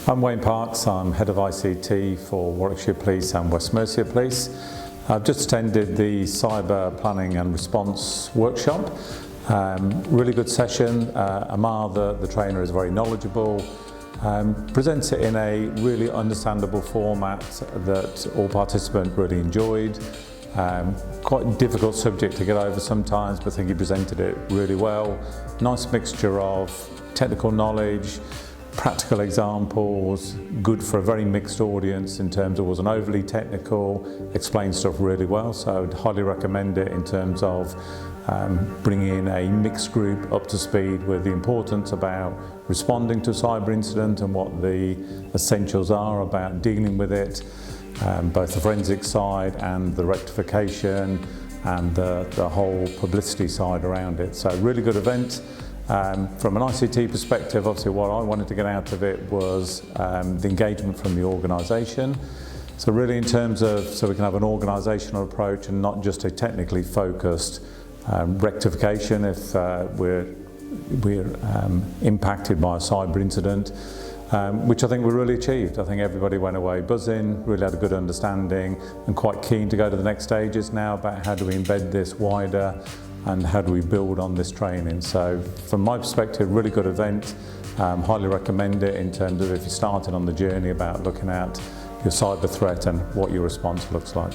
I'm Wayne Parks, I'm Head of ICT for Warwickshire Police and West Mercia Police. I've just attended the Cyber Planning and Response workshop. Really good session. Amar, the trainer, is very knowledgeable. Presents it in a really understandable format that all participants really enjoyed. Quite a difficult subject to get over sometimes, but I think he presented it really well. Nice mixture of technical knowledge, practical examples, good for a very mixed audience in terms of it wasn't overly technical, explained stuff really well, so I'd highly recommend it in terms of bringing a mixed group up to speed with the importance about responding to a cyber incident and what the essentials are about dealing with it, both the forensic side and the rectification and the whole publicity side around it. So really good event. From an ICT perspective, obviously what I wanted to get out of it was the engagement from the organisation. So really in terms of, so we can have an organisational approach and not just a technically focused rectification if we're impacted by a cyber incident, which I think we really achieved. I think everybody went away buzzing, really had a good understanding and quite keen to go to the next stages now about how do we embed this wider and how do we build on this training. So from my perspective, really good event. Highly recommend it in terms of if you started on the journey about looking at your cyber threat and what your response looks like.